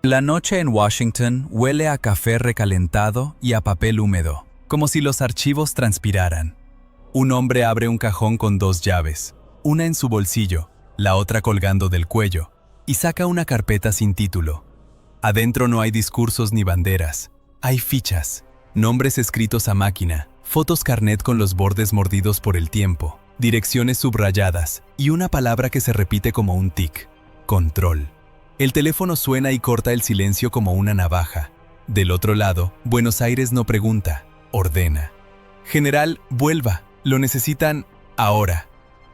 La noche en Washington huele a café recalentado y a papel húmedo, como si los archivos transpiraran. Un hombre abre un cajón con dos llaves, una en su bolsillo, la otra colgando del cuello, y saca una carpeta sin título. Adentro no hay discursos ni banderas, hay fichas, nombres escritos a máquina, fotos carnet con los bordes mordidos por el tiempo, direcciones subrayadas y una palabra que se repite como un tic: control. El teléfono suena y corta el silencio como una navaja. Del otro lado, Buenos Aires no pregunta, ordena. General, vuelva, lo necesitan ahora.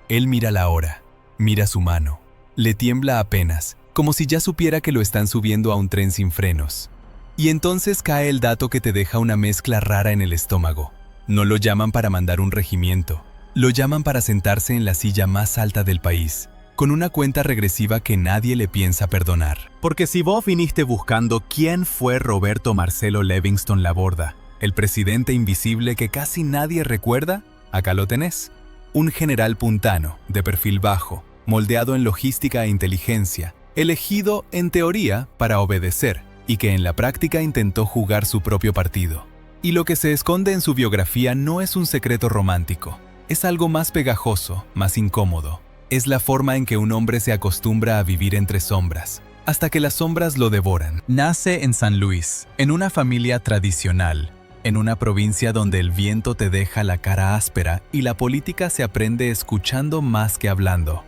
Él mira la hora, mira su mano. Le tiembla apenas, como si ya supiera que lo están subiendo a un tren sin frenos. Y entonces cae el dato que te deja una mezcla rara en el estómago. No lo llaman para mandar un regimiento, lo llaman para sentarse en la silla más alta del país, con una cuenta regresiva que nadie le piensa perdonar. Porque si vos viniste buscando quién fue Roberto Marcelo Livingston Laborda, el presidente invisible que casi nadie recuerda, acá lo tenés. Un general puntano, de perfil bajo, moldeado en logística e inteligencia, elegido, en teoría, para obedecer, y que en la práctica intentó jugar su propio partido. Y lo que se esconde en su biografía no es un secreto romántico, es algo más pegajoso, más incómodo. Es la forma en que un hombre se acostumbra a vivir entre sombras, hasta que las sombras lo devoran. Nace en San Luis, en una familia tradicional, en una provincia donde el viento te deja la cara áspera y la política se aprende escuchando más que hablando.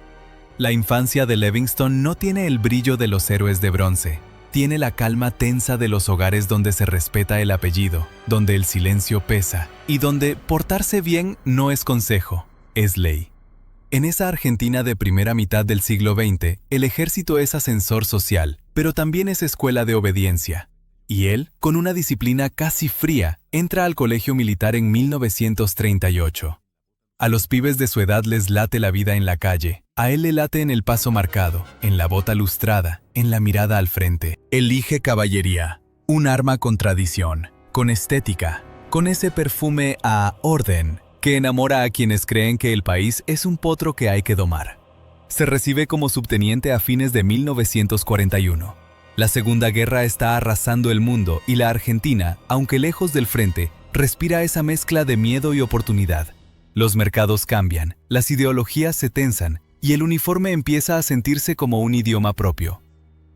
La infancia de Livingston no tiene el brillo de los héroes de bronce, tiene la calma tensa de los hogares donde se respeta el apellido, donde el silencio pesa y donde portarse bien no es consejo, es ley. En esa Argentina de primera mitad del siglo XX, el ejército es ascensor social, pero también es escuela de obediencia. Y él, con una disciplina casi fría, entra al colegio militar en 1938. A los pibes de su edad les late la vida en la calle, a él le late en el paso marcado, en la bota lustrada, en la mirada al frente. Elige caballería, un arma con tradición, con estética, con ese perfume a orden, que enamora a quienes creen que el país es un potro que hay que domar. Se recibe como subteniente a fines de 1941. La Segunda Guerra está arrasando el mundo y la Argentina, aunque lejos del frente, respira esa mezcla de miedo y oportunidad. Los mercados cambian, las ideologías se tensan y el uniforme empieza a sentirse como un idioma propio.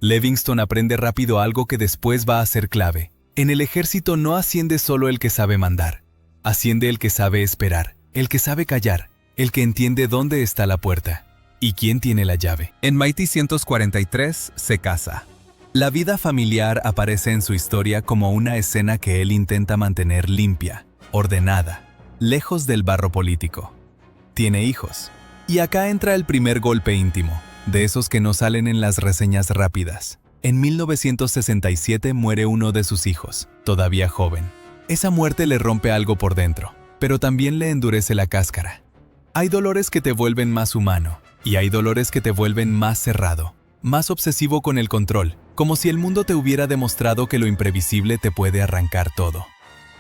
Livingston aprende rápido algo que después va a ser clave. En el ejército no asciende solo el que sabe mandar. Asciende el que sabe esperar, el que sabe callar, el que entiende dónde está la puerta y quién tiene la llave. En 1943 se casa. La vida familiar aparece en su historia como una escena que él intenta mantener limpia, ordenada, lejos del barro político. Tiene hijos. Y acá entra el primer golpe íntimo, de esos que no salen en las reseñas rápidas. En 1967 muere uno de sus hijos, todavía joven. Esa muerte le rompe algo por dentro, pero también le endurece la cáscara. Hay dolores que te vuelven más humano, y hay dolores que te vuelven más cerrado, más obsesivo con el control, como si el mundo te hubiera demostrado que lo imprevisible te puede arrancar todo.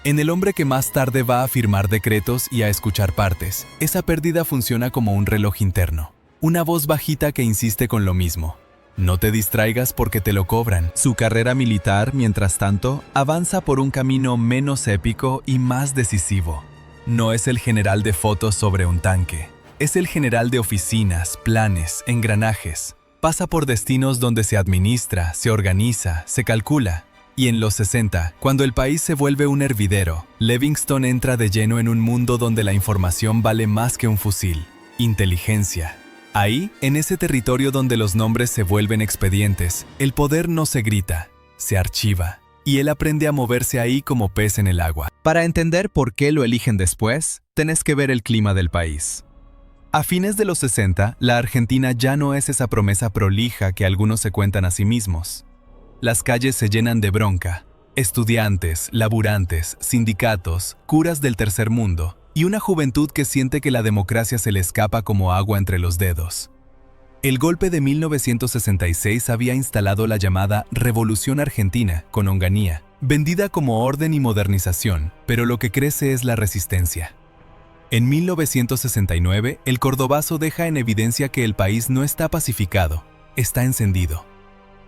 En el hombre que más tarde va a firmar decretos y a escuchar partes, esa pérdida funciona como un reloj interno, una voz bajita que insiste con lo mismo. No te distraigas porque te lo cobran. Su carrera militar, mientras tanto, avanza por un camino menos épico y más decisivo. No es el general de fotos sobre un tanque. Es el general de oficinas, planes, engranajes. Pasa por destinos donde se administra, se organiza, se calcula. Y en los 60, cuando el país se vuelve un hervidero, Livingston entra de lleno en un mundo donde la información vale más que un fusil. Inteligencia. Ahí, en ese territorio donde los nombres se vuelven expedientes, el poder no se grita, se archiva, y él aprende a moverse ahí como pez en el agua. Para entender por qué lo eligen después, tenés que ver el clima del país. A fines de los 60, la Argentina ya no es esa promesa prolija que algunos se cuentan a sí mismos. Las calles se llenan de bronca, estudiantes, laburantes, sindicatos, curas del tercer mundo, y una juventud que siente que la democracia se le escapa como agua entre los dedos. El golpe de 1966 había instalado la llamada Revolución Argentina, con Onganía, vendida como orden y modernización, pero lo que crece es la resistencia. En 1969, el cordobazo deja en evidencia que el país no está pacificado, está encendido.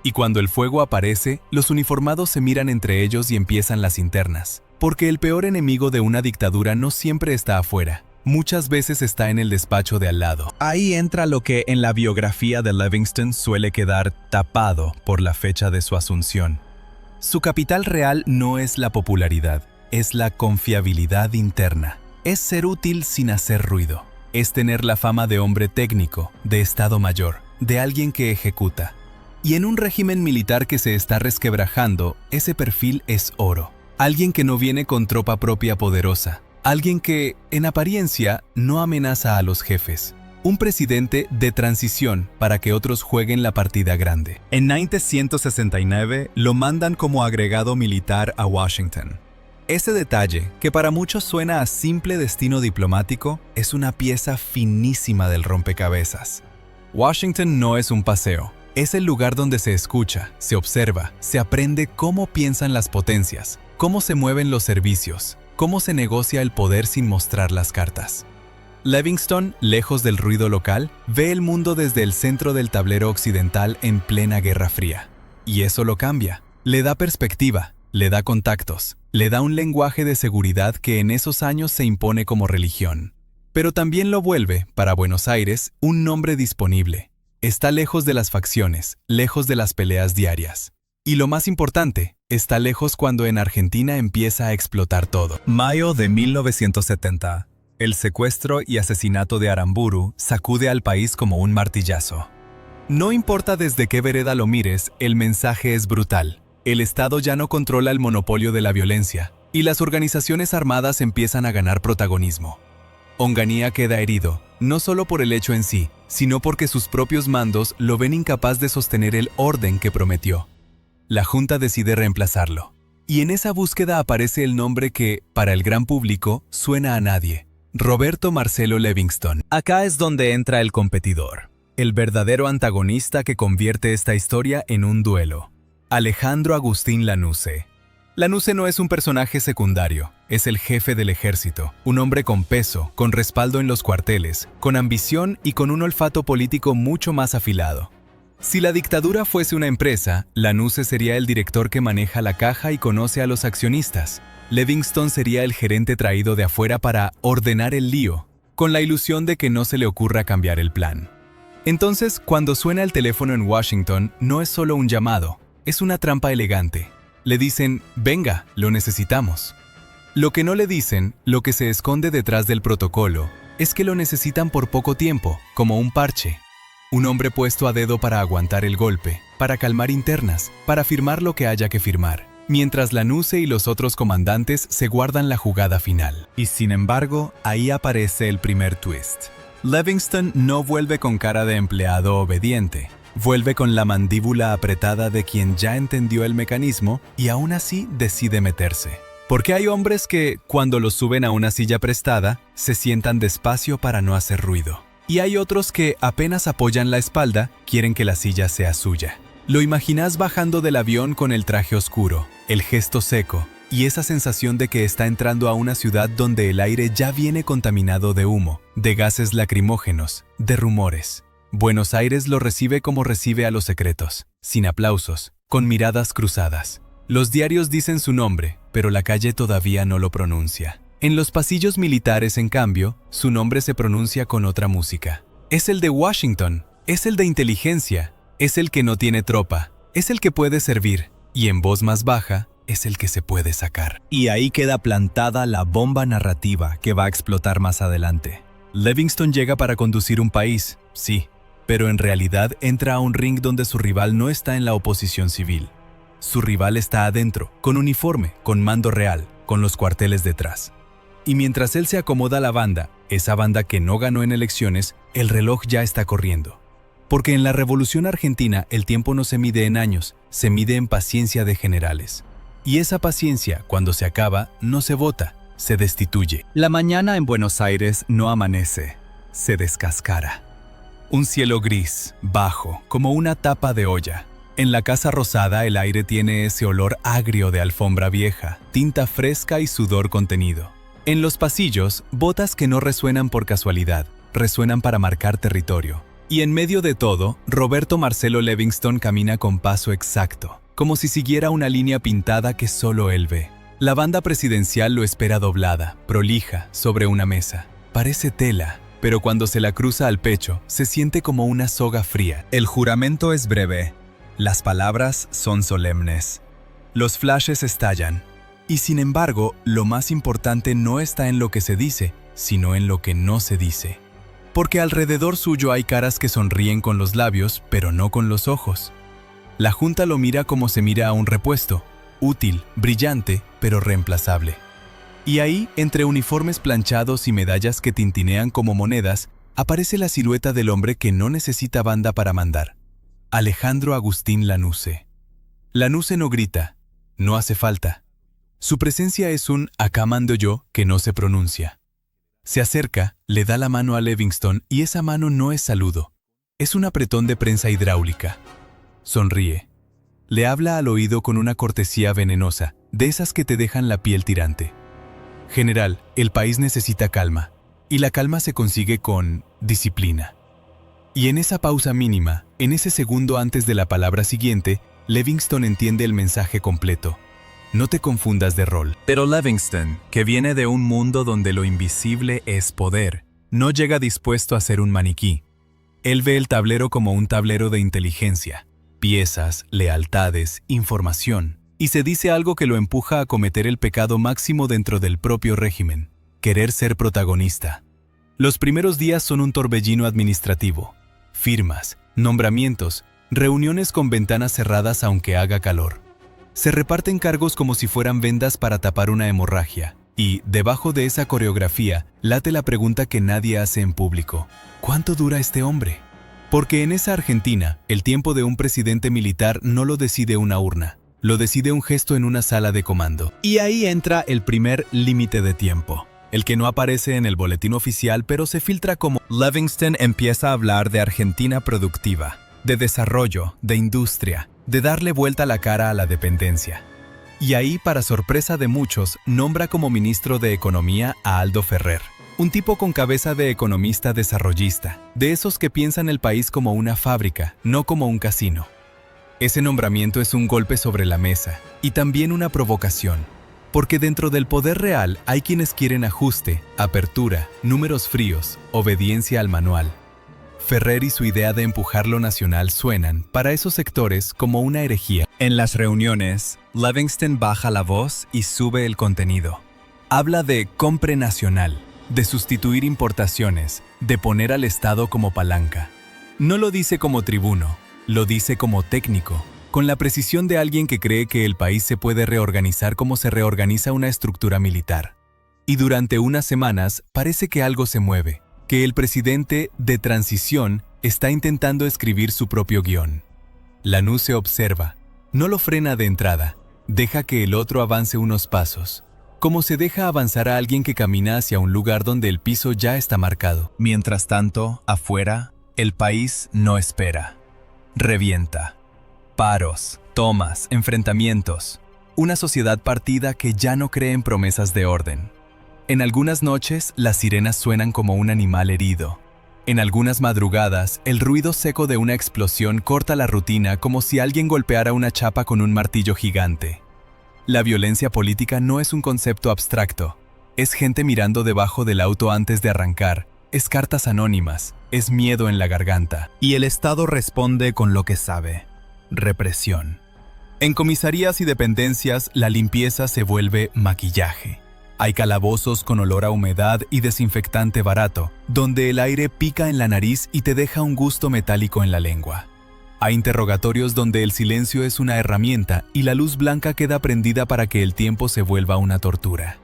Y cuando el fuego aparece, los uniformados se miran entre ellos y empiezan las internas. Porque el peor enemigo de una dictadura no siempre está afuera. Muchas veces está en el despacho de al lado. Ahí entra lo que en la biografía de Livingston suele quedar tapado por la fecha de su asunción. Su capital real no es la popularidad, es la confiabilidad interna. Es ser útil sin hacer ruido. Es tener la fama de hombre técnico, de Estado Mayor, de alguien que ejecuta. Y en un régimen militar que se está resquebrajando, ese perfil es oro. Alguien que no viene con tropa propia poderosa. Alguien que, en apariencia, no amenaza a los jefes. Un presidente de transición para que otros jueguen la partida grande. En 1969 lo mandan como agregado militar a Washington. Ese detalle, que para muchos suena a simple destino diplomático, es una pieza finísima del rompecabezas. Washington no es un paseo. Es el lugar donde se escucha, se observa, se aprende cómo piensan las potencias, cómo se mueven los servicios, cómo se negocia el poder sin mostrar las cartas. Livingston, lejos del ruido local, ve el mundo desde el centro del tablero occidental en plena Guerra Fría. Y eso lo cambia. Le da perspectiva, le da contactos, le da un lenguaje de seguridad que en esos años se impone como religión. Pero también lo vuelve, para Buenos Aires, un nombre disponible. Está lejos de las facciones, lejos de las peleas diarias. Y lo más importante, está lejos cuando en Argentina empieza a explotar todo. Mayo de 1970. El secuestro y asesinato de Aramburu sacude al país como un martillazo. No importa desde qué vereda lo mires, el mensaje es brutal. El Estado ya no controla el monopolio de la violencia, y las organizaciones armadas empiezan a ganar protagonismo. Onganía queda herido, no solo por el hecho en sí, sino porque sus propios mandos lo ven incapaz de sostener el orden que prometió. La Junta decide reemplazarlo. Y en esa búsqueda aparece el nombre que, para el gran público, suena a nadie. Roberto Marcelo Livingston. Acá es donde entra el competidor. El verdadero antagonista que convierte esta historia en un duelo. Alejandro Agustín Lanusse. Lanusse no es un personaje secundario, es el jefe del ejército, un hombre con peso, con respaldo en los cuarteles, con ambición y con un olfato político mucho más afilado. Si la dictadura fuese una empresa, Lanusse sería el director que maneja la caja y conoce a los accionistas. Livingston sería el gerente traído de afuera para ordenar el lío, con la ilusión de que no se le ocurra cambiar el plan. Entonces, cuando suena el teléfono en Washington, no es solo un llamado, es una trampa elegante. Le dicen, venga, lo necesitamos. Lo que no le dicen, lo que se esconde detrás del protocolo, es que lo necesitan por poco tiempo, como un parche. Un hombre puesto a dedo para aguantar el golpe, para calmar internas, para firmar lo que haya que firmar, mientras Lanusse y los otros comandantes se guardan la jugada final. Y sin embargo, ahí aparece el primer twist. Livingston no vuelve con cara de empleado obediente. Vuelve con la mandíbula apretada de quien ya entendió el mecanismo y aún así decide meterse. Porque hay hombres que, cuando los suben a una silla prestada, se sientan despacio para no hacer ruido. Y hay otros que, apenas apoyan la espalda, quieren que la silla sea suya. Lo imaginas bajando del avión con el traje oscuro, el gesto seco, y esa sensación de que está entrando a una ciudad donde el aire ya viene contaminado de humo, de gases lacrimógenos, de rumores. Buenos Aires lo recibe como recibe a los secretos, sin aplausos, con miradas cruzadas. Los diarios dicen su nombre, pero la calle todavía no lo pronuncia. En los pasillos militares, en cambio, su nombre se pronuncia con otra música. Es el de Washington, es el de inteligencia, es el que no tiene tropa, es el que puede servir, y en voz más baja, es el que se puede sacar. Y ahí queda plantada la bomba narrativa que va a explotar más adelante. Livingston llega para conducir un país, sí, pero en realidad entra a un ring donde su rival no está en la oposición civil. Su rival está adentro, con uniforme, con mando real, con los cuarteles detrás. Y mientras él se acomoda a la banda, esa banda que no ganó en elecciones, el reloj ya está corriendo. Porque en la Revolución Argentina el tiempo no se mide en años, se mide en paciencia de generales. Y esa paciencia, cuando se acaba, no se vota, se destituye. La mañana en Buenos Aires no amanece, se descascara. Un cielo gris, bajo, como una tapa de olla. En la Casa Rosada el aire tiene ese olor agrio de alfombra vieja, tinta fresca y sudor contenido. En los pasillos, botas que no resuenan por casualidad, resuenan para marcar territorio. Y en medio de todo, Roberto Marcelo Levingston camina con paso exacto, como si siguiera una línea pintada que solo él ve. La banda presidencial lo espera doblada, prolija, sobre una mesa. Parece tela, pero cuando se la cruza al pecho, se siente como una soga fría. El juramento es breve, las palabras son solemnes. Los flashes estallan. Y sin embargo, lo más importante no está en lo que se dice, sino en lo que no se dice. Porque alrededor suyo hay caras que sonríen con los labios, pero no con los ojos. La Junta lo mira como se mira a un repuesto, útil, brillante, pero reemplazable. Y ahí, entre uniformes planchados y medallas que tintinean como monedas, aparece la silueta del hombre que no necesita banda para mandar. Alejandro Agustín Lanusse. Lanusse no grita, no hace falta. Su presencia es un "acá mando yo" que no se pronuncia. Se acerca, le da la mano a Levingston y esa mano no es saludo. Es un apretón de prensa hidráulica. Sonríe. Le habla al oído con una cortesía venenosa, de esas que te dejan la piel tirante. General, el país necesita calma, y la calma se consigue con disciplina. Y en esa pausa mínima, en ese segundo antes de la palabra siguiente, Levingston entiende el mensaje completo. No te confundas de rol. Pero Levingston, que viene de un mundo donde lo invisible es poder, no llega dispuesto a ser un maniquí. Él ve el tablero como un tablero de inteligencia, piezas, lealtades, información, y se dice algo que lo empuja a cometer el pecado máximo dentro del propio régimen: querer ser protagonista. Los primeros días son un torbellino administrativo. Firmas, nombramientos, reuniones con ventanas cerradas aunque haga calor. Se reparten cargos como si fueran vendas para tapar una hemorragia, y, debajo de esa coreografía, late la pregunta que nadie hace en público: ¿cuánto dura este hombre? Porque en esa Argentina, el tiempo de un presidente militar no lo decide una urna, lo decide un gesto en una sala de comando. Y ahí entra el primer límite de tiempo, el que no aparece en el boletín oficial, pero se filtra como: Levingston empieza a hablar de Argentina productiva, de desarrollo, de industria, de darle vuelta la cara a la dependencia. Y ahí, para sorpresa de muchos, nombra como ministro de Economía a Aldo Ferrer, un tipo con cabeza de economista desarrollista, de esos que piensan el país como una fábrica, no como un casino. Ese nombramiento es un golpe sobre la mesa, y también una provocación, porque dentro del poder real hay quienes quieren ajuste, apertura, números fríos, obediencia al manual. Ferrer y su idea de empujar lo nacional suenan, para esos sectores, como una herejía. En las reuniones, Levingston baja la voz y sube el contenido. Habla de compra nacional, de sustituir importaciones, de poner al Estado como palanca. No lo dice como tribuno, lo dice como técnico, con la precisión de alguien que cree que el país se puede reorganizar como se reorganiza una estructura militar. Y durante unas semanas parece que algo se mueve, que el presidente de transición está intentando escribir su propio guión. Lanusse observa, no lo frena de entrada, deja que el otro avance unos pasos, como se deja avanzar a alguien que camina hacia un lugar donde el piso ya está marcado. Mientras tanto, afuera, el país no espera. Revienta. Paros, tomas, enfrentamientos. Una sociedad partida que ya no cree en promesas de orden. En algunas noches, las sirenas suenan como un animal herido. En algunas madrugadas, el ruido seco de una explosión corta la rutina como si alguien golpeara una chapa con un martillo gigante. La violencia política no es un concepto abstracto. Es gente mirando debajo del auto antes de arrancar. Es cartas anónimas. Es miedo en la garganta. Y el Estado responde con lo que sabe: represión. En comisarías y dependencias, la limpieza se vuelve maquillaje. Hay calabozos con olor a humedad y desinfectante barato, donde el aire pica en la nariz y te deja un gusto metálico en la lengua. Hay interrogatorios donde el silencio es una herramienta y la luz blanca queda prendida para que el tiempo se vuelva una tortura.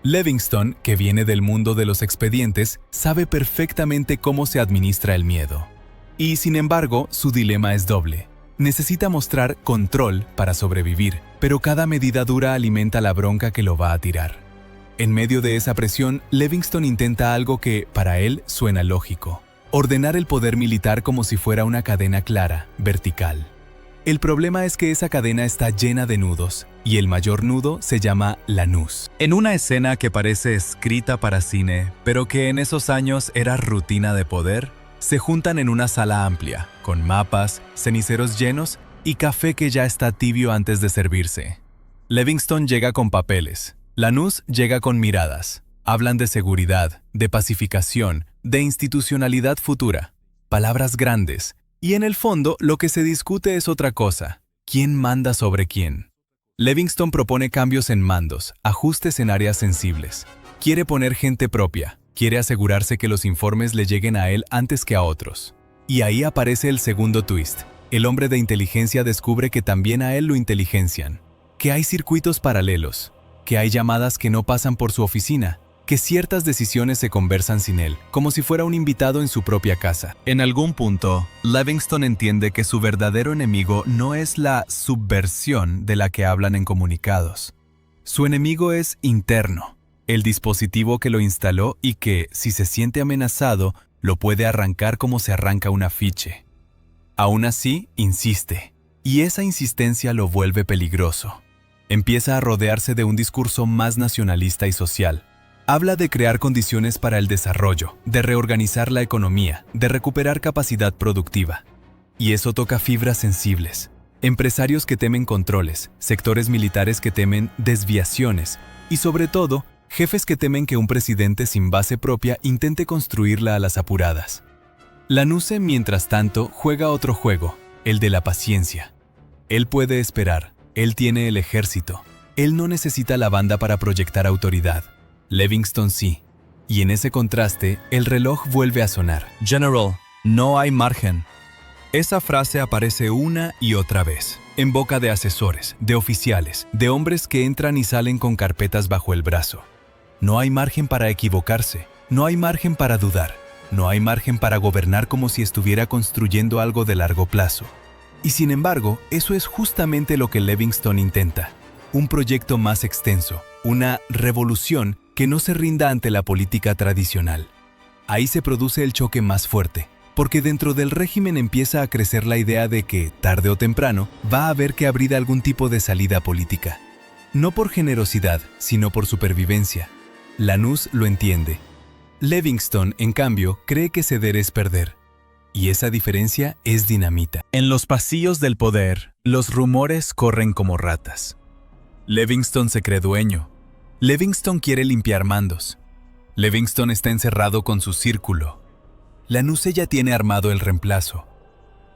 Levingston, que viene del mundo de los expedientes, sabe perfectamente cómo se administra el miedo. Y sin embargo, su dilema es doble. Necesita mostrar control para sobrevivir, pero cada medida dura alimenta la bronca que lo va a tirar. En medio de esa presión, Levingston intenta algo que, para él, suena lógico: ordenar el poder militar como si fuera una cadena clara, vertical. El problema es que esa cadena está llena de nudos, y el mayor nudo se llama Lanús. En una escena que parece escrita para cine, pero que en esos años era rutina de poder, Se juntan en una sala amplia, con mapas, ceniceros llenos y café que ya está tibio antes de servirse. Livingston llega con papeles, Lanús llega con miradas. Hablan de seguridad, de pacificación, de institucionalidad futura. Palabras grandes. Y en el fondo, lo que se discute es otra cosa. ¿Quién manda sobre quién? Livingston propone cambios en mandos, ajustes en áreas sensibles. Quiere poner gente propia. Quiere asegurarse que los informes le lleguen a él antes que a otros. Y ahí aparece el segundo twist. El hombre de inteligencia descubre que también a él lo inteligencian. Que hay circuitos paralelos. Que hay llamadas que no pasan por su oficina. Que ciertas decisiones se conversan sin él, como si fuera un invitado en su propia casa. En algún punto, Livingston entiende que su verdadero enemigo no es la subversión de la que hablan en comunicados. Su enemigo es interno, el dispositivo que lo instaló y que, si se siente amenazado, lo puede arrancar como se arranca un afiche. Aún así, insiste, y esa insistencia lo vuelve peligroso. Empieza a rodearse de un discurso más nacionalista y social. Habla de crear condiciones para el desarrollo, de reorganizar la economía, de recuperar capacidad productiva. Y eso toca fibras sensibles. Empresarios que temen controles, sectores militares que temen desviaciones y, sobre todo, jefes que temen que un presidente sin base propia intente construirla a las apuradas. Lanuse, mientras tanto, juega otro juego, el de la paciencia. Él puede esperar, él tiene el ejército, él no necesita la banda para proyectar autoridad. Livingston sí, y en ese contraste, el reloj vuelve a sonar. General, no hay margen. Esa frase aparece una y otra vez, en boca de asesores, de oficiales, de hombres que entran y salen con carpetas bajo el brazo. No hay margen para equivocarse, no hay margen para dudar, no hay margen para gobernar como si estuviera construyendo algo de largo plazo. Y sin embargo, eso es justamente lo que Livingston intenta. Un proyecto más extenso, una revolución que no se rinda ante la política tradicional. Ahí se produce el choque más fuerte, porque dentro del régimen empieza a crecer la idea de que, tarde o temprano, va a haber que abrir algún tipo de salida política. No por generosidad, sino por supervivencia. Lanús lo entiende. Livingston, en cambio, cree que ceder es perder. Y esa diferencia es dinamita. En los pasillos del poder, los rumores corren como ratas. Livingston se cree dueño. Livingston quiere limpiar mandos. Livingston está encerrado con su círculo. Lanuse ya tiene armado el reemplazo.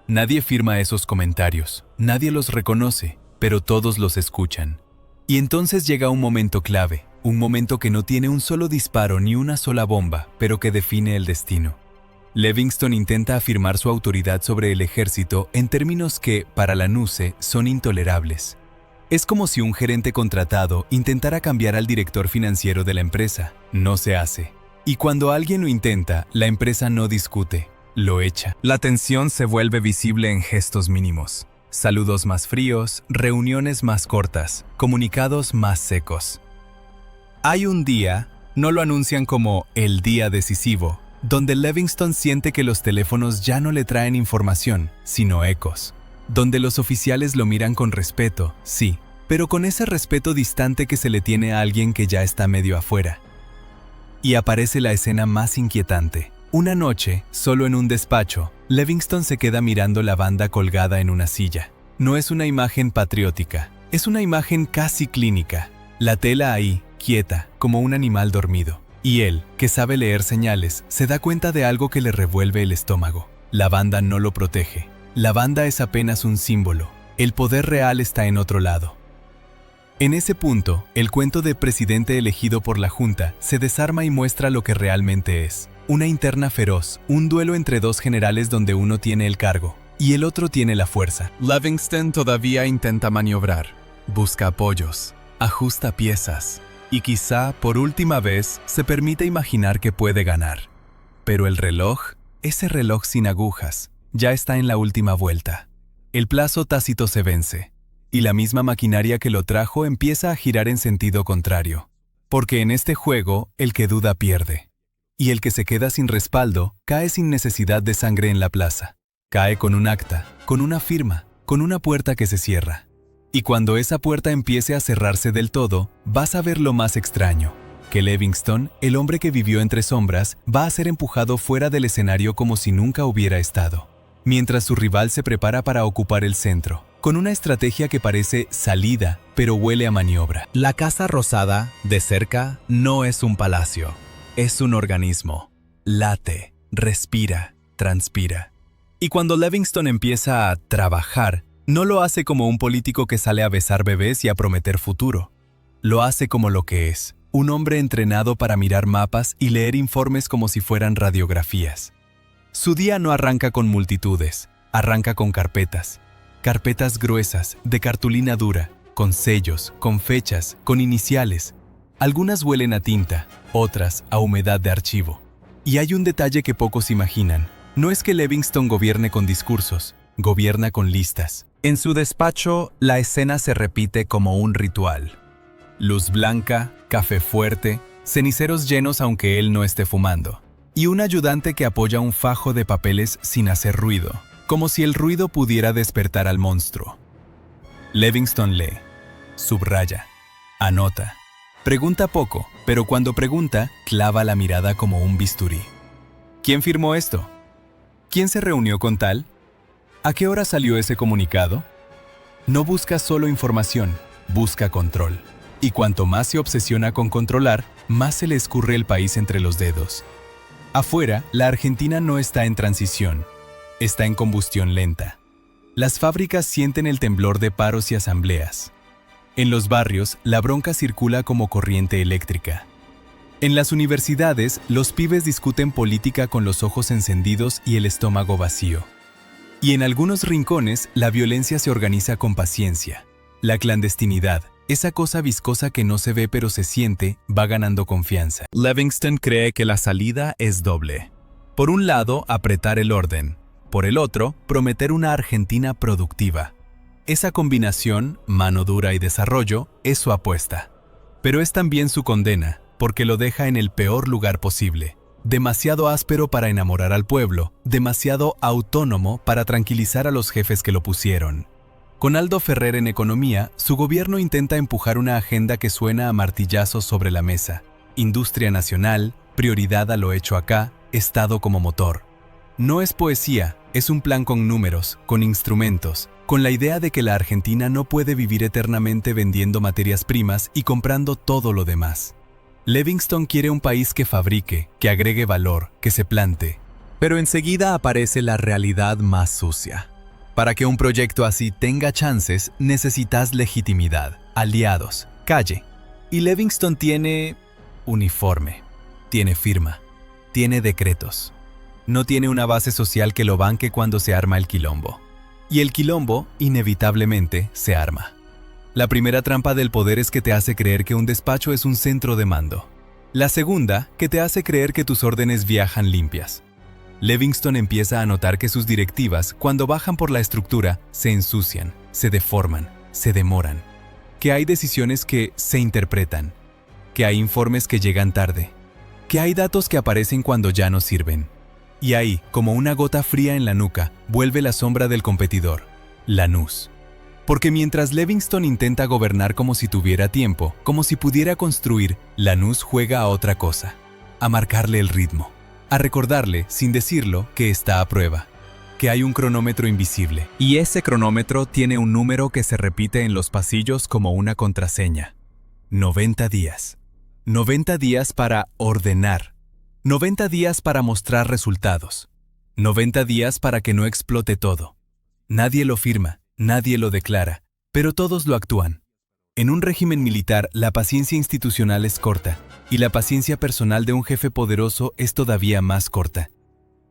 Nadie firma esos comentarios, nadie los reconoce, pero todos los escuchan. Y entonces llega un momento clave, un momento que no tiene un solo disparo ni una sola bomba, pero que define el destino. Livingston intenta afirmar su autoridad sobre el ejército en términos que, para Lanuse, son intolerables. Es como si un gerente contratado intentara cambiar al director financiero de la empresa. No se hace. Y cuando alguien lo intenta, la empresa no discute, lo echa. La tensión se vuelve visible en gestos mínimos. Saludos más fríos, reuniones más cortas, comunicados más secos. Hay un día, no lo anuncian como el día decisivo, donde Livingston siente que los teléfonos ya no le traen información, sino ecos. Donde los oficiales lo miran con respeto, sí, pero con ese respeto distante que se le tiene a alguien que ya está medio afuera. Y aparece la escena más inquietante. Una noche, solo en un despacho, Livingston se queda mirando la banda colgada en una silla. No es una imagen patriótica, es una imagen casi clínica. La tela ahí, quieta, como un animal dormido. Y él, que sabe leer señales, se da cuenta de algo que le revuelve el estómago. La banda no lo protege. La banda es apenas un símbolo. El poder real está en otro lado. En ese punto, el cuento de presidente elegido por la Junta se desarma y muestra lo que realmente es. Una interna feroz, un duelo entre dos generales donde uno tiene el cargo y el otro tiene la fuerza. Livingston todavía intenta maniobrar, busca apoyos, ajusta piezas y quizá por última vez se permite imaginar que puede ganar. Pero el reloj, ese reloj sin agujas, ya está en la última vuelta. El plazo tácito se vence, y la misma maquinaria que lo trajo empieza a girar en sentido contrario. Porque en este juego, el que duda pierde. Y el que se queda sin respaldo, cae sin necesidad de sangre en la plaza. Cae con un acta, con una firma, con una puerta que se cierra. Y cuando esa puerta empiece a cerrarse del todo, vas a ver lo más extraño. que Livingston, el hombre que vivió entre sombras, va a ser empujado fuera del escenario como si nunca hubiera estado, mientras su rival se prepara para ocupar el centro, con una estrategia que parece salida, pero huele a maniobra. La Casa Rosada, de cerca, no es un palacio, es un organismo. Late, respira, transpira. Y cuando Livingston empieza a trabajar, no lo hace como un político que sale a besar bebés y a prometer futuro. Lo hace como lo que es, un hombre entrenado para mirar mapas y leer informes como si fueran radiografías. Su día no arranca con multitudes, arranca con carpetas. Carpetas gruesas, de cartulina dura, con sellos, con fechas, con iniciales. Algunas huelen a tinta, otras a humedad de archivo. Y hay un detalle que pocos imaginan. No es que Livingston gobierne con discursos, gobierna con listas. En su despacho, la escena se repite como un ritual. Luz blanca, café fuerte, ceniceros llenos aunque él no esté fumando. Y un ayudante que apoya un fajo de papeles sin hacer ruido, como si el ruido pudiera despertar al monstruo. Livingston lee, subraya, anota. Pregunta poco, pero cuando pregunta, clava la mirada como un bisturí. ¿Quién firmó esto? ¿Quién se reunió con tal? ¿A qué hora salió ese comunicado? No busca solo información, busca control. Y cuanto más se obsesiona con controlar, más se le escurre el país entre los dedos. Afuera, la Argentina no está en transición, está en combustión lenta. Las fábricas sienten el temblor de paros y asambleas. En los barrios, la bronca circula como corriente eléctrica. En las universidades, los pibes discuten política con los ojos encendidos y el estómago vacío. Y en algunos rincones, la violencia se organiza con paciencia. La clandestinidad, esa cosa viscosa que no se ve pero se siente, va ganando confianza. Livingston cree que la salida es doble. Por un lado, apretar el orden. Por el otro, prometer una Argentina productiva. Esa combinación, mano dura y desarrollo, es su apuesta. Pero es también su condena, porque lo deja en el peor lugar posible. Demasiado áspero para enamorar al pueblo, demasiado autónomo para tranquilizar a los jefes que lo pusieron. Con Aldo Ferrer en economía, su gobierno intenta empujar una agenda que suena a martillazos sobre la mesa. Industria nacional, prioridad a lo hecho acá, Estado como motor. No es poesía, es un plan con números, con instrumentos, con la idea de que la Argentina no puede vivir eternamente vendiendo materias primas y comprando todo lo demás. Livingston quiere un país que fabrique, que agregue valor, que se plante. Pero enseguida aparece la realidad más sucia. Para que un proyecto así tenga chances, necesitas legitimidad, aliados, calle. Y Livingston tiene uniforme, tiene firma, tiene decretos. No tiene una base social que lo banque cuando se arma el quilombo. Y el quilombo, inevitablemente, se arma. La primera trampa del poder es que te hace creer que un despacho es un centro de mando. La segunda, que te hace creer que tus órdenes viajan limpias. Livingston empieza a notar que sus directivas, cuando bajan por la estructura, se ensucian, se deforman, se demoran. Que hay decisiones que se interpretan. Que hay informes que llegan tarde. Que hay datos que aparecen cuando ya no sirven. Y ahí, como una gota fría en la nuca, vuelve la sombra del competidor, Lanús. Porque mientras Livingston intenta gobernar como si tuviera tiempo, como si pudiera construir, Lanús juega a otra cosa, a marcarle el ritmo, a recordarle, sin decirlo, que está a prueba, que hay un cronómetro invisible. Y ese cronómetro tiene un número que se repite en los pasillos como una contraseña. 90 días. 90 días para ordenar. 90 días para mostrar resultados. 90 días para que no explote todo. Nadie lo firma, nadie lo declara, pero todos lo actúan. En un régimen militar, la paciencia institucional es corta, y la paciencia personal de un jefe poderoso es todavía más corta.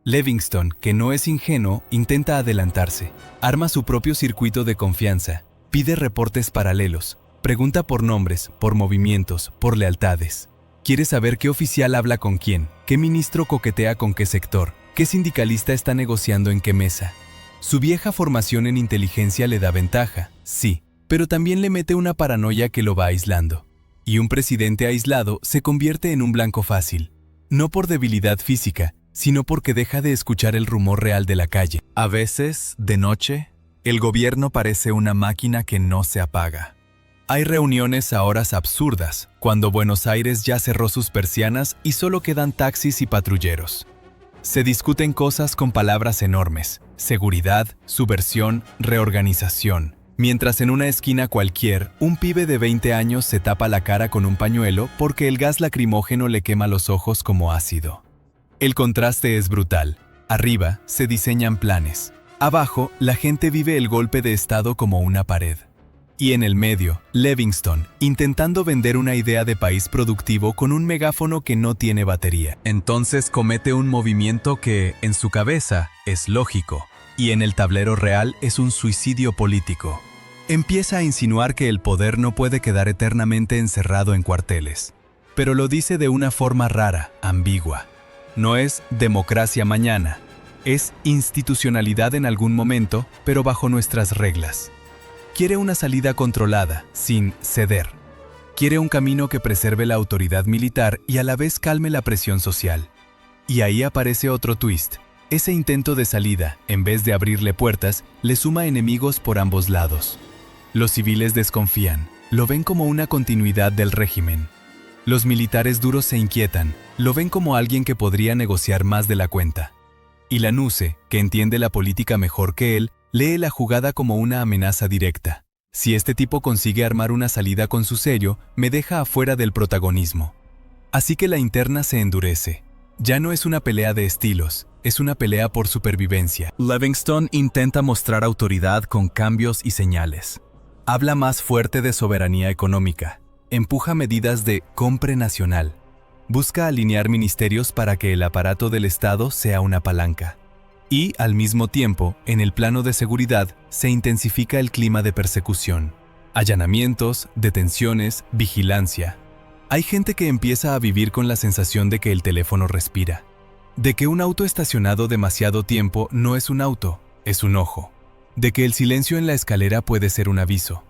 Livingston, que no es ingenuo, intenta adelantarse, arma su propio circuito de confianza, pide reportes paralelos, pregunta por nombres, por movimientos, por lealtades. Quiere saber qué oficial habla con quién, qué ministro coquetea con qué sector, qué sindicalista está negociando en qué mesa. Su vieja formación en inteligencia le da ventaja, sí, pero también le mete una paranoia que lo va aislando. Y un presidente aislado se convierte en un blanco fácil, no por debilidad física, sino porque deja de escuchar el rumor real de la calle. A veces, de noche, el gobierno parece una máquina que no se apaga. Hay reuniones a horas absurdas, cuando Buenos Aires ya cerró sus persianas y solo quedan taxis y patrulleros. Se discuten cosas con palabras enormes: seguridad, subversión, reorganización. Mientras en una esquina cualquier, un pibe de 20 años se tapa la cara con un pañuelo porque el gas lacrimógeno le quema los ojos como ácido. El contraste es brutal. Arriba se diseñan planes. Abajo, la gente vive el golpe de estado como una pared. Y en el medio, Livingston, intentando vender una idea de país productivo con un megáfono que no tiene batería. Entonces comete un movimiento que, en su cabeza, es lógico, y en el tablero real es un suicidio político. Empieza a insinuar que el poder no puede quedar eternamente encerrado en cuarteles. Pero lo dice de una forma rara, ambigua. No es democracia mañana, es institucionalidad en algún momento, pero bajo nuestras reglas. Quiere una salida controlada, sin ceder. Quiere un camino que preserve la autoridad militar y a la vez calme la presión social. Y ahí aparece otro twist. Ese intento de salida, en vez de abrirle puertas, le suma enemigos por ambos lados. Los civiles desconfían, lo ven como una continuidad del régimen. Los militares duros se inquietan, lo ven como alguien que podría negociar más de la cuenta. Y Lanusse, que entiende la política mejor que él, lee la jugada como una amenaza directa. Si este tipo consigue armar una salida con su sello, me deja afuera del protagonismo. Así que la interna se endurece. Ya no es una pelea de estilos, es una pelea por supervivencia. Livingston intenta mostrar autoridad con cambios y señales. Habla más fuerte de soberanía económica. Empuja medidas de compra nacional. Busca alinear ministerios para que el aparato del Estado sea una palanca. Y, al mismo tiempo, en el plano de seguridad, se intensifica el clima de persecución. Allanamientos, detenciones, vigilancia. Hay gente que empieza a vivir con la sensación de que el teléfono respira. De que un auto estacionado demasiado tiempo no es un auto, es un ojo. De que el silencio en la escalera puede ser un aviso.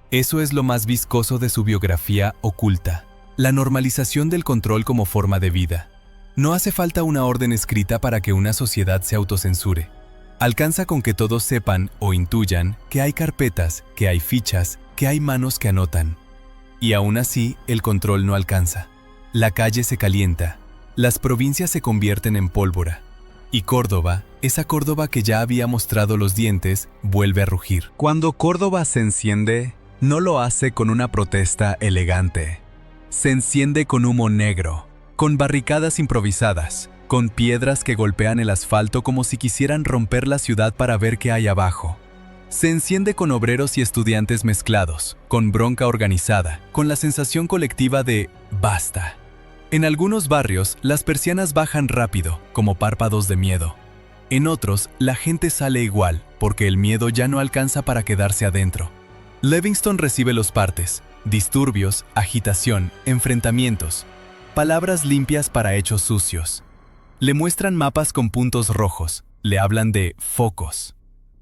Eso es lo más viscoso de su biografía oculta. La normalización del control como forma de vida. No hace falta una orden escrita para que una sociedad se autocensure. Alcanza con que todos sepan o intuyan que hay carpetas, que hay fichas, que hay manos que anotan. Y aún así, el control no alcanza. La calle se calienta. Las provincias se convierten en pólvora. Y Córdoba, esa Córdoba que ya había mostrado los dientes, vuelve a rugir. Cuando Córdoba se enciende, no lo hace con una protesta elegante. Se enciende con humo negro. Con barricadas improvisadas, con piedras que golpean el asfalto como si quisieran romper la ciudad para ver qué hay abajo. Se enciende con obreros y estudiantes mezclados, con bronca organizada, con la sensación colectiva de basta. En algunos barrios, las persianas bajan rápido, como párpados de miedo. En otros, la gente sale igual, porque el miedo ya no alcanza para quedarse adentro. Livingston recibe los partes: disturbios, agitación, enfrentamientos. Palabras limpias para hechos sucios. Le muestran mapas con puntos rojos, le hablan de focos.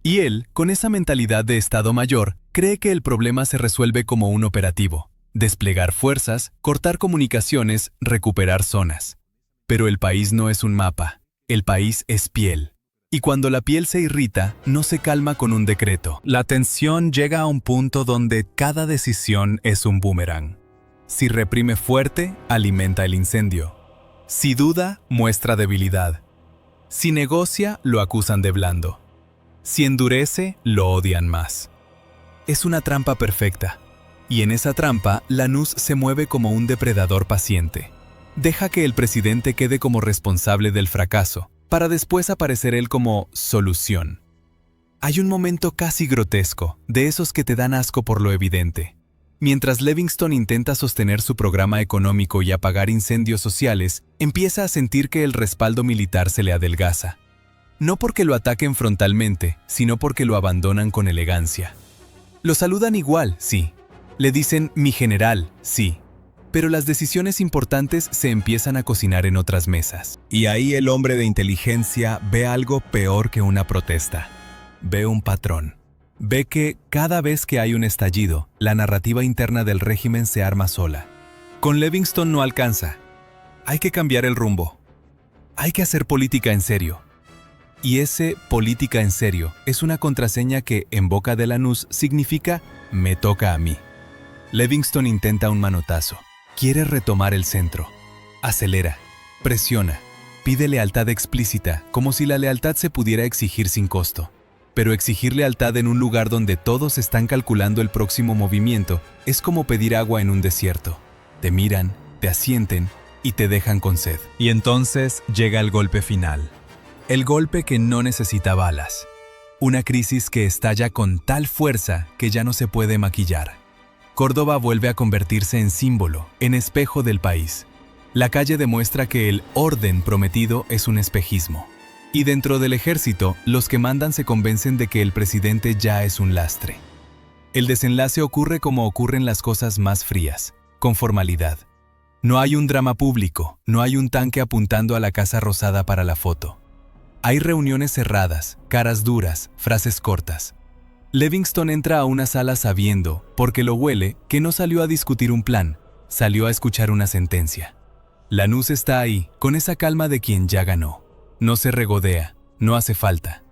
Y él, con esa mentalidad de Estado Mayor, cree que el problema se resuelve como un operativo: desplegar fuerzas, cortar comunicaciones, recuperar zonas. Pero el país no es un mapa, el país es piel. Y cuando la piel se irrita, no se calma con un decreto. La tensión llega a un punto donde cada decisión es un boomerang. Si reprime fuerte, alimenta el incendio. Si duda, muestra debilidad. Si negocia, lo acusan de blando. Si endurece, lo odian más. Es una trampa perfecta. Y en esa trampa, Lanús se mueve como un depredador paciente. Deja que el presidente quede como responsable del fracaso, para después aparecer él como solución. Hay un momento casi grotesco, de esos que te dan asco por lo evidente. Mientras Livingston intenta sostener su programa económico y apagar incendios sociales, empieza a sentir que el respaldo militar se le adelgaza. No porque lo ataquen frontalmente, sino porque lo abandonan con elegancia. Lo saludan igual, sí. Le dicen mi general, sí. Pero las decisiones importantes se empiezan a cocinar en otras mesas. Y ahí el hombre de inteligencia ve algo peor que una protesta. Ve un patrón. Ve que, cada vez que hay un estallido, la narrativa interna del régimen se arma sola. Con Livingston no alcanza. Hay que cambiar el rumbo. Hay que hacer política en serio. Y ese política en serio es una contraseña que, en boca de Lanús, significa me toca a mí. Livingston intenta un manotazo. Quiere retomar el centro. Acelera, presiona, pide lealtad explícita, como si la lealtad se pudiera exigir sin costo. Pero exigir lealtad en un lugar donde todos están calculando el próximo movimiento es como pedir agua en un desierto. Te miran, te asienten y te dejan con sed. Y entonces llega el golpe final. El golpe que no necesita balas. Una crisis que estalla con tal fuerza que ya no se puede maquillar. Córdoba vuelve a convertirse en símbolo, en espejo del país. La calle demuestra que el orden prometido es un espejismo. Y dentro del ejército, los que mandan se convencen de que el presidente ya es un lastre. El desenlace ocurre como ocurren las cosas más frías, con formalidad. No hay un drama público, no hay un tanque apuntando a la Casa Rosada para la foto. Hay reuniones cerradas, caras duras, frases cortas. Livingston entra a una sala sabiendo, porque lo huele, que no salió a discutir un plan, salió a escuchar una sentencia. Lanús está ahí, con esa calma de quien ya ganó. No se regodea, no hace falta.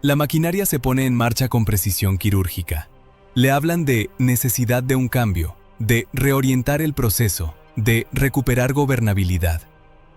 La maquinaria se pone en marcha con precisión quirúrgica. Le hablan de necesidad de un cambio, de reorientar el proceso, de recuperar gobernabilidad.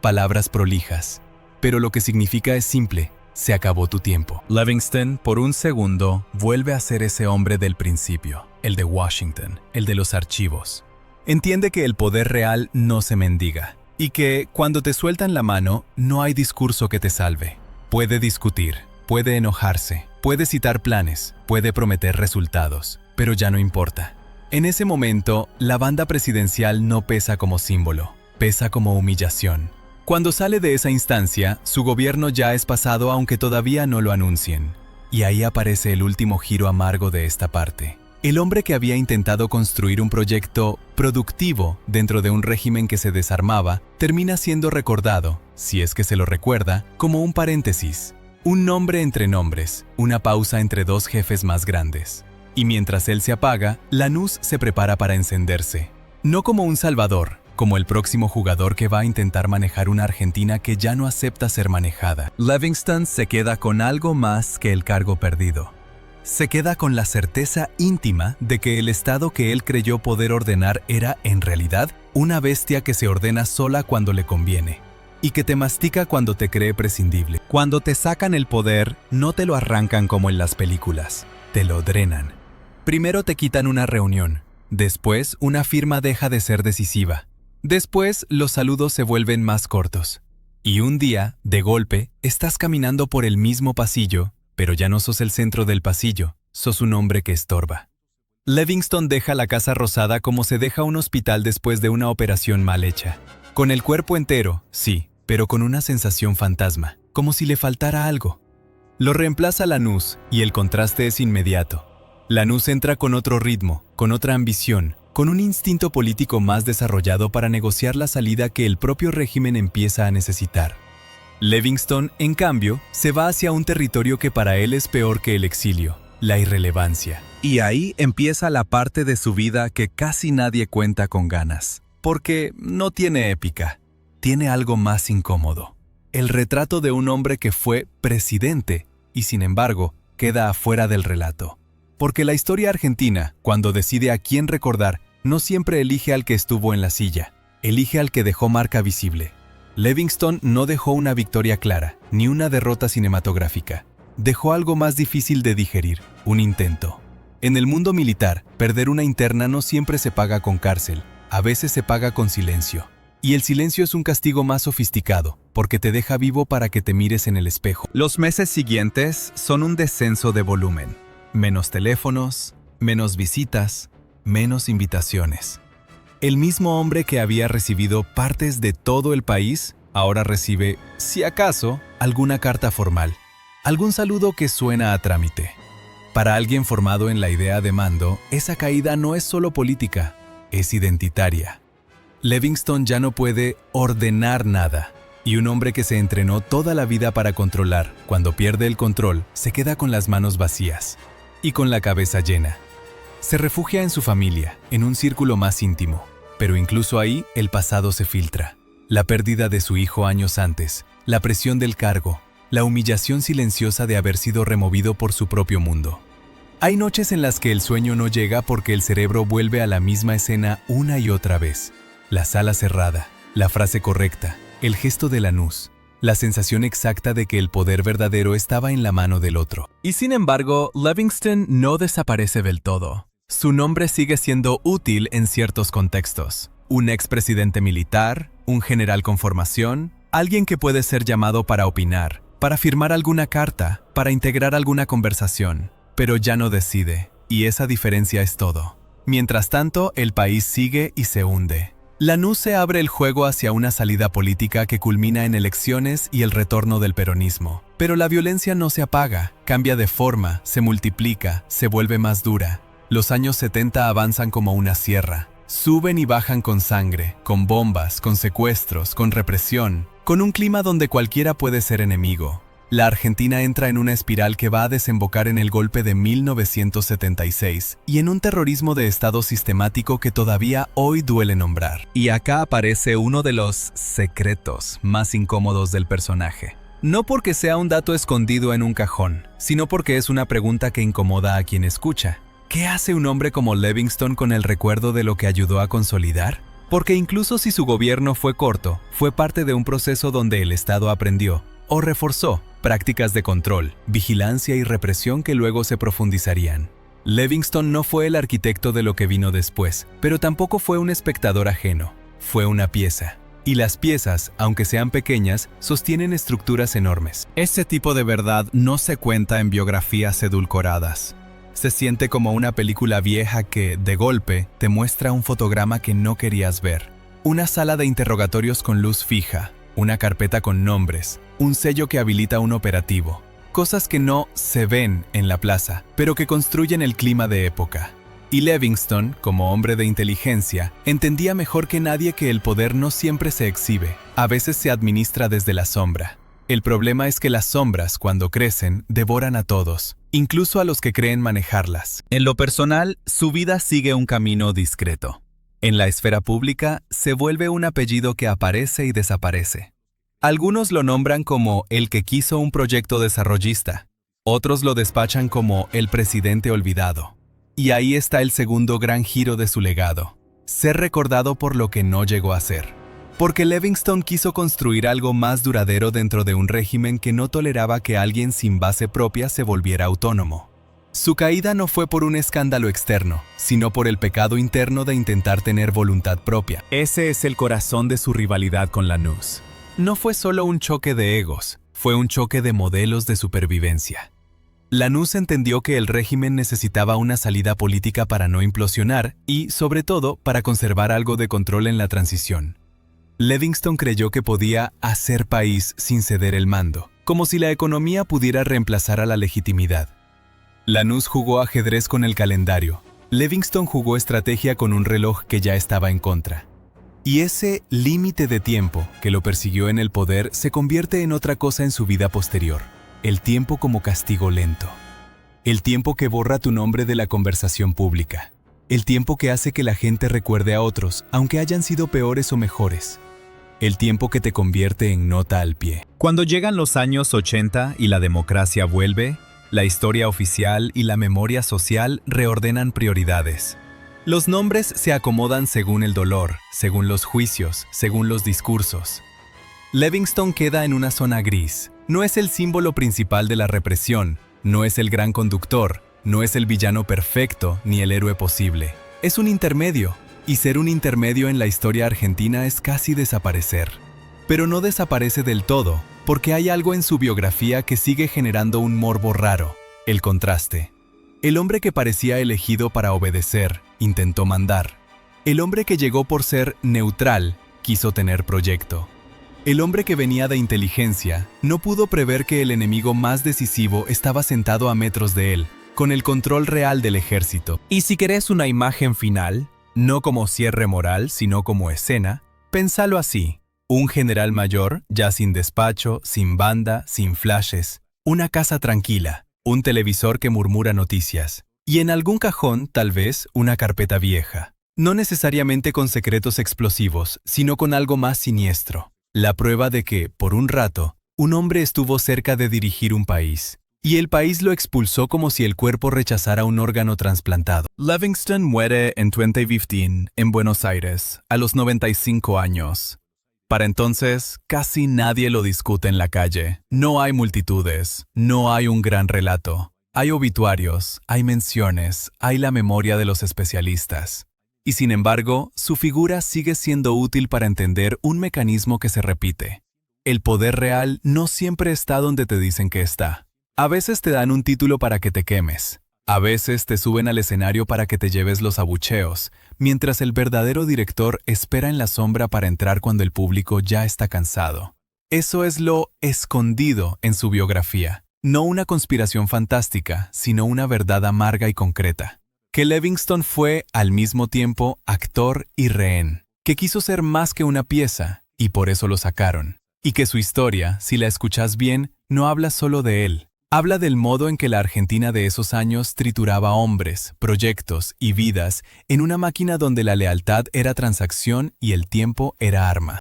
Palabras prolijas, pero lo que significa es simple. Se acabó tu tiempo. Livingston, por un segundo, vuelve a ser ese hombre del principio, el de Washington, el de los archivos. Entiende que el poder real no se mendiga, y que, cuando te sueltan la mano, no hay discurso que te salve. Puede discutir, puede enojarse, puede citar planes, puede prometer resultados, pero ya no importa. En ese momento, la banda presidencial no pesa como símbolo, pesa como humillación. Cuando sale de esa instancia, su gobierno ya es pasado aunque todavía no lo anuncien. Y ahí aparece el último giro amargo de esta parte. El hombre que había intentado construir un proyecto productivo dentro de un régimen que se desarmaba, termina siendo recordado, si es que se lo recuerda, como un paréntesis. Un nombre entre nombres, una pausa entre dos jefes más grandes. Y mientras él se apaga, Lanús se prepara para encenderse. No como un salvador, como el próximo jugador que va a intentar manejar una Argentina que ya no acepta ser manejada. Livingston se queda con algo más que el cargo perdido. Se queda con la certeza íntima de que el Estado que él creyó poder ordenar era, en realidad, una bestia que se ordena sola cuando le conviene, y que te mastica cuando te cree prescindible. Cuando te sacan el poder, no te lo arrancan como en las películas, te lo drenan. Primero te quitan una reunión, después una firma deja de ser decisiva. Después, los saludos se vuelven más cortos. Y un día, de golpe, estás caminando por el mismo pasillo, pero ya no sos el centro del pasillo, sos un hombre que estorba. Livingston deja la Casa Rosada como se deja un hospital después de una operación mal hecha. Con el cuerpo entero, sí, pero con una sensación fantasma, como si le faltara algo. Lo reemplaza Lanús y el contraste es inmediato. Lanús entra con otro ritmo, con otra ambición, con un instinto político más desarrollado para negociar la salida que el propio régimen empieza a necesitar. Livingston, en cambio, se va hacia un territorio que para él es peor que el exilio, la irrelevancia. Y ahí empieza la parte de su vida que casi nadie cuenta con ganas, porque no tiene épica, tiene algo más incómodo. El retrato de un hombre que fue presidente y, sin embargo, queda afuera del relato. Porque la historia argentina, cuando decide a quién recordar, no siempre elige al que estuvo en la silla, elige al que dejó marca visible. Livingston no dejó una victoria clara, ni una derrota cinematográfica. Dejó algo más difícil de digerir, un intento. En el mundo militar, perder una interna no siempre se paga con cárcel, a veces se paga con silencio. Y el silencio es un castigo más sofisticado, porque te deja vivo para que te mires en el espejo. Los meses siguientes son un descenso de volumen. Menos teléfonos, menos visitas, menos invitaciones. El mismo hombre que había recibido partes de todo el país, ahora recibe, si acaso, alguna carta formal, algún saludo que suena a trámite. Para alguien formado en la idea de mando, esa caída no es solo política, es identitaria. Livingston ya no puede ordenar nada, y un hombre que se entrenó toda la vida para controlar, cuando pierde el control, se queda con las manos vacías y con la cabeza llena. Se refugia en su familia, en un círculo más íntimo, pero incluso ahí el pasado se filtra. La pérdida de su hijo años antes, la presión del cargo, la humillación silenciosa de haber sido removido por su propio mundo. Hay noches en las que el sueño no llega porque el cerebro vuelve a la misma escena una y otra vez. La sala cerrada, la frase correcta, el gesto de Lanús, la sensación exacta de que el poder verdadero estaba en la mano del otro. Y sin embargo, Livingston no desaparece del todo. Su nombre sigue siendo útil en ciertos contextos. Un expresidente militar, un general con formación, alguien que puede ser llamado para opinar, para firmar alguna carta, para integrar alguna conversación. Pero ya no decide, y esa diferencia es todo. Mientras tanto, el país sigue y se hunde. Lanús se abre el juego hacia una salida política que culmina en elecciones y el retorno del peronismo. Pero la violencia no se apaga, cambia de forma, se multiplica, se vuelve más dura. Los años 70 avanzan como una sierra. Suben y bajan con sangre, con bombas, con secuestros, con represión, con un clima donde cualquiera puede ser enemigo. La Argentina entra en una espiral que va a desembocar en el golpe de 1976 y en un terrorismo de Estado sistemático que todavía hoy duele nombrar. Y acá aparece uno de los secretos más incómodos del personaje. No porque sea un dato escondido en un cajón, sino porque es una pregunta que incomoda a quien escucha. ¿Qué hace un hombre como Livingston con el recuerdo de lo que ayudó a consolidar? Porque incluso si su gobierno fue corto, fue parte de un proceso donde el Estado aprendió o reforzó prácticas de control, vigilancia y represión que luego se profundizarían. Livingston no fue el arquitecto de lo que vino después, pero tampoco fue un espectador ajeno. Fue una pieza. Y las piezas, aunque sean pequeñas, sostienen estructuras enormes. Ese tipo de verdad no se cuenta en biografías edulcoradas. Se siente como una película vieja que, de golpe, te muestra un fotograma que no querías ver. Una sala de interrogatorios con luz fija, una carpeta con nombres, un sello que habilita un operativo. Cosas que no se ven en la plaza, pero que construyen el clima de época. Y Livingston, como hombre de inteligencia, entendía mejor que nadie que el poder no siempre se exhibe, a veces se administra desde la sombra. El problema es que las sombras, cuando crecen, devoran a todos, incluso a los que creen manejarlas. En lo personal, su vida sigue un camino discreto. En la esfera pública, se vuelve un apellido que aparece y desaparece. Algunos lo nombran como el que quiso un proyecto desarrollista. Otros lo despachan como el presidente olvidado. Y ahí está el segundo gran giro de su legado: ser recordado por lo que no llegó a ser. Porque Livingston quiso construir algo más duradero dentro de un régimen que no toleraba que alguien sin base propia se volviera autónomo. Su caída no fue por un escándalo externo, sino por el pecado interno de intentar tener voluntad propia. Ese es el corazón de su rivalidad con Lanús. No fue solo un choque de egos, fue un choque de modelos de supervivencia. Lanús entendió que el régimen necesitaba una salida política para no implosionar y, sobre todo, para conservar algo de control en la transición. Livingston creyó que podía hacer país sin ceder el mando, como si la economía pudiera reemplazar a la legitimidad. Lanús jugó ajedrez con el calendario. Livingston jugó estrategia con un reloj que ya estaba en contra. Y ese límite de tiempo que lo persiguió en el poder se convierte en otra cosa en su vida posterior: el tiempo como castigo lento. El tiempo que borra tu nombre de la conversación pública. El tiempo que hace que la gente recuerde a otros, aunque hayan sido peores o mejores. El tiempo que te convierte en nota al pie. Cuando llegan los años 80 y la democracia vuelve, la historia oficial y la memoria social reordenan prioridades. Los nombres se acomodan según el dolor, según los juicios, según los discursos. Livingston queda en una zona gris. No es el símbolo principal de la represión, no es el gran conductor, no es el villano perfecto ni el héroe posible. Es un intermedio, y ser un intermedio en la historia argentina es casi desaparecer. Pero no desaparece del todo, porque hay algo en su biografía que sigue generando un morbo raro: el contraste. El hombre que parecía elegido para obedecer, intentó mandar. El hombre que llegó por ser neutral, quiso tener proyecto. El hombre que venía de inteligencia, no pudo prever que el enemigo más decisivo estaba sentado a metros de él, con el control real del ejército. Y si querés una imagen final, no como cierre moral, sino como escena, pensalo así: un general mayor, ya sin despacho, sin banda, sin flashes, una casa tranquila, un televisor que murmura noticias, y en algún cajón, tal vez, una carpeta vieja. No necesariamente con secretos explosivos, sino con algo más siniestro. La prueba de que, por un rato, un hombre estuvo cerca de dirigir un país. y el país lo expulsó como si el cuerpo rechazara un órgano trasplantado. Livingston muere en 2015 en Buenos Aires, a los 95 años. Para entonces, casi nadie lo discute en la calle. No hay multitudes, no hay un gran relato. Hay obituarios, hay menciones, hay la memoria de los especialistas. Y sin embargo, su figura sigue siendo útil para entender un mecanismo que se repite. El poder real no siempre está donde te dicen que está. A veces te dan un título para que te quemes. A veces te suben al escenario para que te lleves los abucheos, mientras el verdadero director espera en la sombra para entrar cuando el público ya está cansado. Eso es lo escondido en su biografía. No una conspiración fantástica, sino una verdad amarga y concreta. Que Livingston fue, al mismo tiempo, actor y rehén. Que quiso ser más que una pieza, y por eso lo sacaron. Y que su historia, si la escuchas bien, no habla solo de él. Habla del modo en que la Argentina de esos años trituraba hombres, proyectos y vidas en una máquina donde la lealtad era transacción y el tiempo era arma.